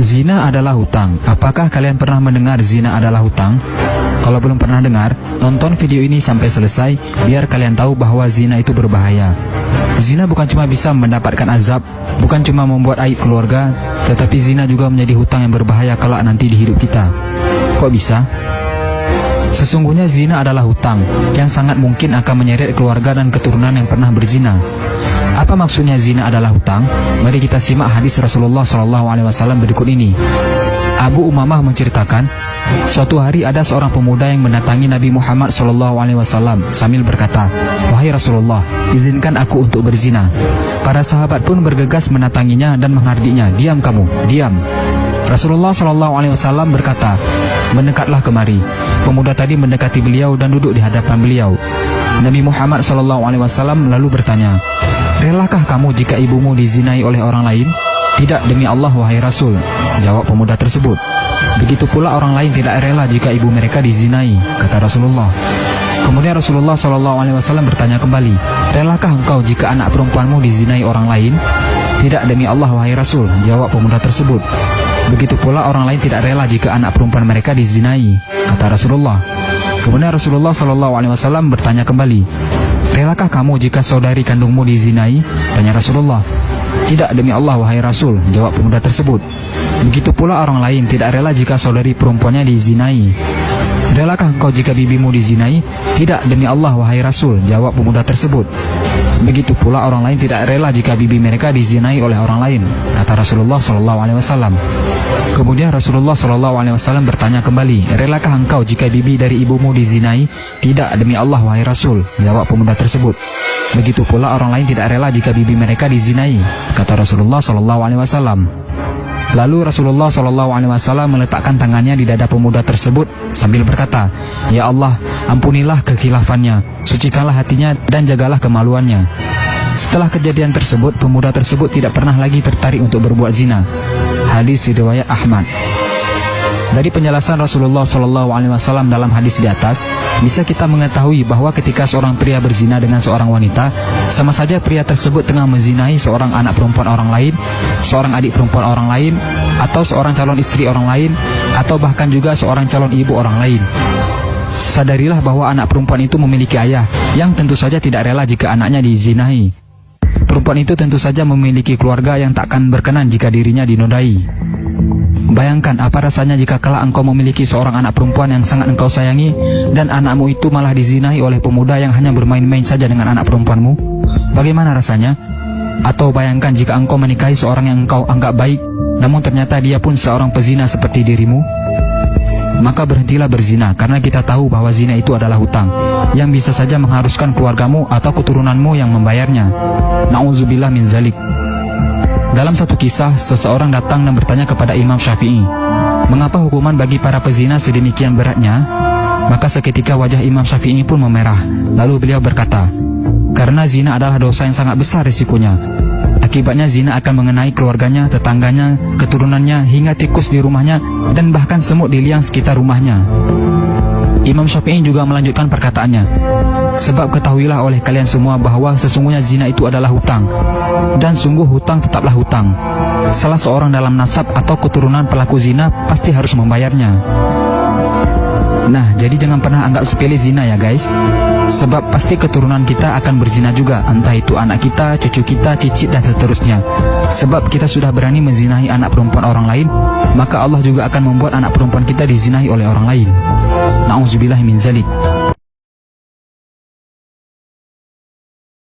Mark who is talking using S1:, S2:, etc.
S1: Zina adalah hutang. Apakah kalian pernah mendengar zina adalah hutang? Kalau belum pernah dengar, nonton video ini sampai selesai biar kalian tahu bahwa zina itu berbahaya. Zina bukan cuma bisa mendapatkan azab, bukan cuma membuat aib keluarga, tetapi zina juga menjadi hutang yang berbahaya kelak nanti di hidup kita. Kok bisa? Sesungguhnya zina adalah hutang yang sangat mungkin akan menyeret keluarga dan keturunan yang pernah berzina. Apa maksudnya zina adalah hutang? Mari kita simak hadis Rasulullah SAW berikut ini. Abu Umamah menceritakan, suatu hari ada seorang pemuda yang mendatangi Nabi Muhammad SAW sambil berkata, "Wahai Rasulullah, izinkan aku untuk berzina." Para sahabat pun bergegas mendatanginya dan menghardiknya, "Diam kamu, diam." Rasulullah SAW berkata, "Mendekatlah kemari." Pemuda tadi mendekati beliau dan duduk di hadapan beliau. Nabi Muhammad SAW lalu bertanya, "Relakah kamu jika ibumu dizinai oleh orang lain?" "Tidak, demi Allah wahai Rasul," jawab pemuda tersebut. "Begitu pula orang lain tidak rela jika ibu mereka dizinai," kata Rasulullah. Kemudian Rasulullah SAW bertanya kembali, "Relakah engkau jika anak perempuanmu dizinai orang lain?" "Tidak, demi Allah wahai Rasul," jawab pemuda tersebut. "Begitu pula orang lain tidak rela jika anak perempuan mereka dizinai," kata Rasulullah. Kemudian Rasulullah SAW bertanya kembali, "Relakah kamu jika saudari kandungmu dizinai?" tanya Rasulullah. "Tidak, demi Allah wahai Rasul," jawab pemuda tersebut. "Begitu pula orang lain tidak rela jika saudari perempuannya dizinai." "Relakah engkau jika bibimu dizinai?" "Tidak, demi Allah wahai Rasul," jawab pemuda tersebut. "Begitu pula orang lain tidak rela jika bibi mereka dizinai oleh orang lain," kata Rasulullah SAW. Kemudian Rasulullah SAW bertanya kembali, "Relakah engkau jika bibi dari ibumu dizinai?" "Tidak, demi Allah wahai Rasul," jawab pemuda tersebut. "Begitu pula orang lain tidak rela jika bibi mereka dizinai," kata Rasulullah SAW. Lalu Rasulullah SAW meletakkan tangannya di dada pemuda tersebut sambil berkata, "Ya Allah, ampunilah kekhilafannya, sucikanlah hatinya dan jagalah kemaluannya." Setelah kejadian tersebut, pemuda tersebut tidak pernah lagi tertarik untuk berbuat zina. Hadis riwayat Ahmad. Dari penjelasan Rasulullah SAW dalam hadis di atas, bisa kita mengetahui bahwa ketika seorang pria berzina dengan seorang wanita, sama saja pria tersebut tengah menzinai seorang anak perempuan orang lain, seorang adik perempuan orang lain, atau seorang calon istri orang lain, atau bahkan juga seorang calon ibu orang lain. Sadarilah bahwa anak perempuan itu memiliki ayah yang tentu saja tidak rela jika anaknya dizinai. Perempuan itu tentu saja memiliki keluarga yang takkan berkenan jika dirinya dinodai. Bayangkan apa rasanya jika kelak engkau memiliki seorang anak perempuan yang sangat engkau sayangi, dan anakmu itu malah dizinai oleh pemuda yang hanya bermain-main saja dengan anak perempuanmu. Bagaimana rasanya? Atau bayangkan jika engkau menikahi seorang yang engkau anggap baik, namun ternyata dia pun seorang pezina seperti dirimu. Maka berhentilah berzina, karena kita tahu bahwa zina itu adalah hutang yang bisa saja mengharuskan keluargamu atau keturunanmu yang membayarnya. Na'udzubillah min zalik. Dalam satu kisah, seseorang datang dan bertanya kepada Imam Syafi'i, "Mengapa hukuman bagi para pezina sedemikian beratnya?" Maka seketika wajah Imam Syafi'i pun memerah. Lalu beliau berkata, "Karena zina adalah dosa yang sangat besar risikonya. Akibatnya zina akan mengenai keluarganya, tetangganya, keturunannya, hingga tikus di rumahnya, dan bahkan semut di liang sekitar rumahnya." Imam Syafi'i juga melanjutkan perkataannya, "Sebab ketahuilah oleh kalian semua bahwa sesungguhnya zina itu adalah hutang, dan sungguh hutang tetaplah hutang. Salah seorang dalam nasab atau keturunan pelaku zina pasti harus membayarnya." Nah, jadi jangan pernah anggap sepele zina ya guys. Sebab pasti keturunan kita akan berzina juga, entah itu anak kita, cucu kita, cicit dan seterusnya. Sebab kita sudah berani menzinahi anak perempuan orang lain, maka Allah juga akan membuat anak perempuan kita dizinai oleh orang lain. Na'udzubillah min zalik.